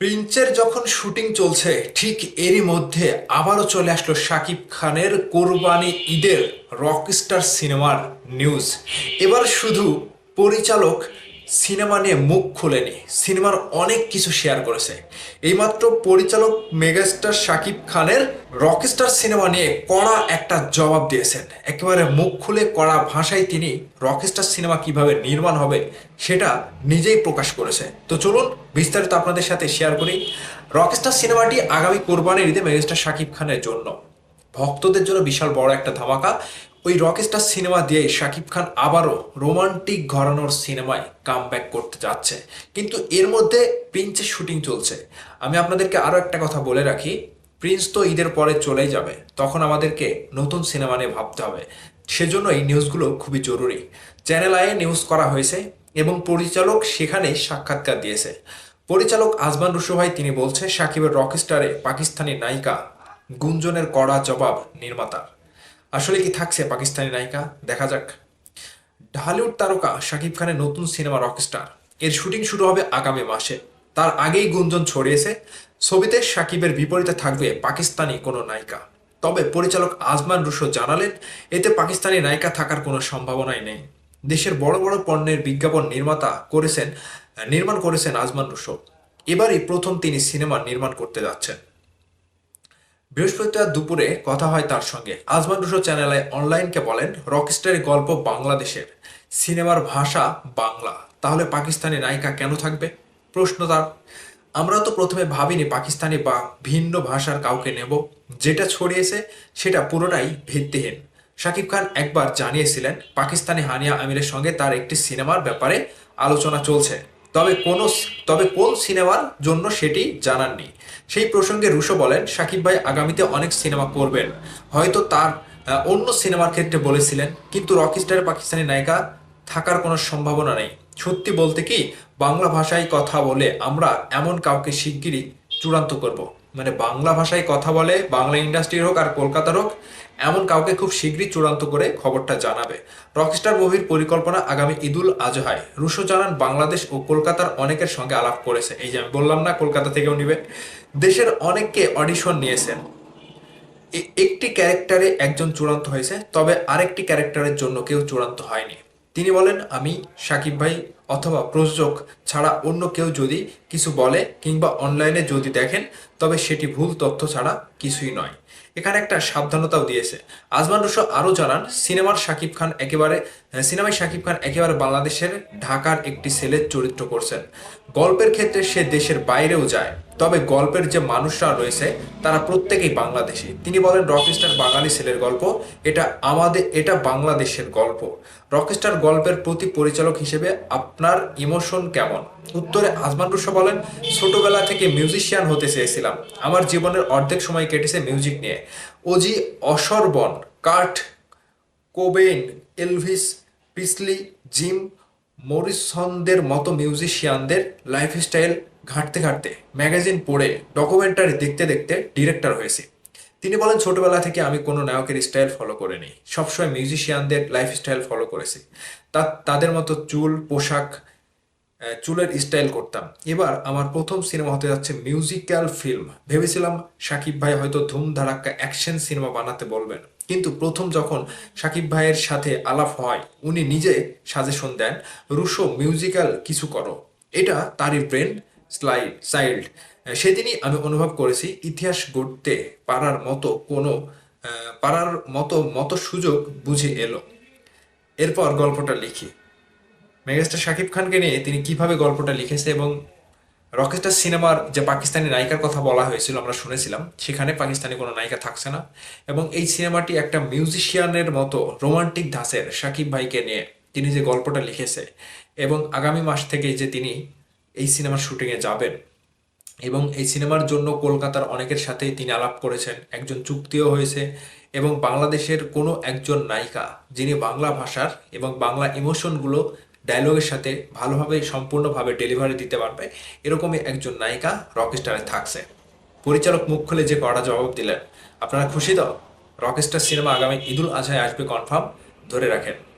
প্রিন্সের যখন শুটিং চলছে ঠিক এরই মধ্যে আবারও চলে আসলো শাকিব খানের কোরবানি ঈদের রকস্টার সিনেমার নিউজ। এবার শুধু পরিচালক সিনেমা নিয়ে মুখ খুলেনি, সিনেমার অনেক কিছু শেয়ার করেছে। এইমাত্র পরিচালক মেগাস্টার শাকিব খানের রকস্টার সিনেমা নিয়ে কড়া একটা জবাব দিয়েছেন। একেবারে মুখ খুলে কড়া ভাষায় তিনি রকস্টার সিনেমা কিভাবে নির্মাণ হবে সেটা নিজেই প্রকাশ করেছে। তো চলুন বিস্তারিত আপনাদের সাথে শেয়ার করি। রকস্টার সিনেমাটি আগামী কোরবানির ঈদে মেগাস্টার শাকিব খানের জন্য, ভক্তদের জন্য বিশাল বড় একটা ধামাকা। ওই রকস্টার সিনেমা দিয়ে শাকিব খান আবারও রোমান্টিক ঘরানোর সিনেমায় কামব্যাক করতে যাচ্ছে। কিন্তু এর মধ্যে প্রিন্সের শুটিং চলছে। আমি আপনাদেরকে আরও একটা কথা বলে রাখি, প্রিন্স তো ঈদের পরে চলেই যাবে, তখন আমাদেরকে নতুন সিনেমা নিয়ে ভাবতে হবে। সেজন্য এই নিউজগুলো খুবই জরুরি। চ্যানেল আয়ে নিউজ করা হয়েছে এবং পরিচালক সেখানে সাক্ষাৎকার দিয়েছে। পরিচালক আজমান রুশো ভাই তিনি বলছে, সাকিবের রকস্টারে পাকিস্তানি নায়িকা, গুঞ্জনের কড়া জবাব নির্মাতার। আসলে কি থাকছে পাকিস্তানি নায়িকা, দেখা যাক। ঢালিউড তারকা শাকিব খানের নতুন সিনেমা রকস্টার, এর শুটিং শুরু হবে আগামী মাসে। তার আগেই গুঞ্জন ছড়িয়েছে ছবিতে শাকিবের বিপরীতে থাকবে পাকিস্তানি কোনো নায়িকা। তবে পরিচালক আজমান রুশো জানালেন, এতে পাকিস্তানি নায়িকা থাকার কোনো সম্ভাবনাই নেই। দেশের বড় বড় পণ্যের বিজ্ঞাপন নির্মাণ করেছেন আজমান রুশো। এবারই প্রথম তিনি সিনেমা নির্মাণ করতে যাচ্ছেন। বৃহস্পতিবার দুপুরে কথা হয় তার সঙ্গে। আজমান রুশো চ্যানেলে অনলাইনকে বলেন, রকস্টারের গল্প বাংলাদেশের, সিনেমার ভাষা বাংলা, তাহলে পাকিস্তানি নায়িকা কেন থাকবে? প্রশ্ন তার। আমরা তো প্রথমে ভাবিনি পাকিস্তানি বা ভিন্ন ভাষার কাউকে নেব। যেটা ছড়িয়েছে সেটা পুরোটাই ভিত্তিহীন। শাকিব খান একবার জানিয়েছিলেন পাকিস্তানি হানিয়া আমিরের সঙ্গে তার একটি সিনেমার ব্যাপারে আলোচনা চলছে। তবে কোন সিনেমার জন্য সেটি জানাননি। সেই প্রসঙ্গে রুশো বলেন, শাকিব ভাই আগামীতে অনেক সিনেমা করবেন, হয়তো তার অন্য সিনেমার ক্ষেত্রে বলেছিলেন, কিন্তু রকস্টারে পাকিস্তানি নায়িকা থাকার কোনো সম্ভাবনা নেই। সত্যি বলতে কি, বাংলা ভাষায় কথা বলে আমরা এমন কাউকে শিগগিরই চূড়ান্ত করব। মানে বাংলা ভাষায় কথা বলে, বাংলা ইন্ডাস্ট্রির হোক আর কলকাতার হোক, এমন কাউকে খুব শীঘ্রই চূড়ান্ত করে খবরটা জানাবে। রকস্টার মুভির পরিকল্পনা আগামী ঈদুল আজহায়। রুশো জানান, বাংলাদেশ ও কলকাতার অনেকের সঙ্গে আলাপ করেছে। এই যে আমি বললাম না, কলকাতা থেকেও নিবে। দেশের অনেককে অডিশন নিয়েছেন। একটি ক্যারেক্টারে একজন চূড়ান্ত হয়েছে, তবে আরেকটি ক্যারেক্টারের জন্য কেউ চূড়ান্ত হয়নি। তিনি বলেন, আমি, সাকিব ভাই অথবা প্রযোজক ছাড়া অন্য কেউ যদি কিছু বলে কিংবা অনলাইনে যদি দেখেন, তবে সেটি ভুল তথ্য ছাড়া কিছুই নয়। এখানে একটা সাবধানতাও দিয়েছে। আজমান রুশো আরও জানান, সিনেমায় শাকিব খান একেবারে বাংলাদেশের ঢাকার একটি ছেলের চরিত্র করছেন। গল্পের ক্ষেত্রে সে দেশের বাইরেও যায়, তবে গল্পের যে মানুষরা রয়েছে তারা প্রত্যেকেই বাংলাদেশি। তিনি বলেন, রকস্টার বাঙালি ছেলের গল্প, এটা বাংলাদেশের গল্প। রকস্টার গল্পের প্রতি পরিচালক হিসেবে আপনার ইমোশন কেমন? উত্তরে আজমান রুশো বলেন, ছোটবেলা থেকে মিউজিশিয়ান হতে চেয়েছিলাম। আমার জীবনের অর্ধেক সময় কেটেছে মিউজিক নিয়ে। Ozzy Osbourne, Kurt Cobain, Elvis Presley, Jim মরিসনদের মতো মিউজিশিয়ানদের লাইফস্টাইল ঘাঁটতে ঘাঁটতে, ম্যাগাজিন পড়ে, ডকুমেন্টারি দেখতে দেখতে ডিরেক্টর হয়েছি। তিনি বলেন, ছোটবেলা থেকে আমি কোনো নায়কের স্টাইল ফলো করিনি, সবসময় মিউজিশিয়ানদের লাইফস্টাইল ফলো করেছি। তাদের মতো চুল, পোশাক, চুলের স্টাইল করতাম। এবার আমার প্রথম সিনেমা হতে যাচ্ছে মিউজিক্যাল ফিল্ম। ভেবেছিলাম সাকিব ভাই হয়তো ধুম ধাড়াক্কা অ্যাকশন সিনেমা বানাতে বলবেন, কিন্তু প্রথম যখন সাকিব ভাইয়ের সাথে আলাপ হয়, উনি নিজে সাজেশন দেন, রুশো মিউজিক্যাল কিছু করো। এটা তারই ব্রেন চাইল্ড। সেদিনই আমি অনুভব করেছি ইতিহাস গড়তে পারার মতো সুযোগ বুঝে এলো। এরপর গল্পটা লিখি। মেগাস্টার শাকিব খানকে নিয়ে তিনি কিভাবে গল্পটা লিখেছে এবং রকস্টার সিনেমার যে পাকিস্তানি নায়িকার কথা বলা হয়েছিল আমরা শুনেছিলাম, সেখানে পাকিস্তানি কোনো নায়িকা থাকছে না। এবং এই সিনেমাটি একটা মিউজিশিয়ানের মতো রোমান্টিক ধাঁচের শাকিব ভাইকে নিয়ে তিনি যে গল্পটা লিখেছে, এবং আগামী মাস থেকেই যে তিনি এই সিনেমার শুটিংয়ে যাবেন, এবং এই সিনেমার জন্য কলকাতার অনেকের সাথেই তিনি আলাপ করেছেন, একজন চুক্তিও হয়েছে। এবং বাংলাদেশের কোনো একজন নায়িকা যিনি বাংলা ভাষার এবং বাংলা ইমোশনগুলো ডায়লগের সাথে ভালোভাবে সম্পূর্ণভাবে ডেলিভারি দিতে পারবে, এরকমই একজন নায়িকা রকস্টারে থাকছে। পরিচালক মুখ খুলে যে কড়া জবাব দিলেন। আপনারা খুশি তো? রকস্টার সিনেমা আগামী ঈদুল আজহায় আসবে কনফার্ম, ধরে রাখেন।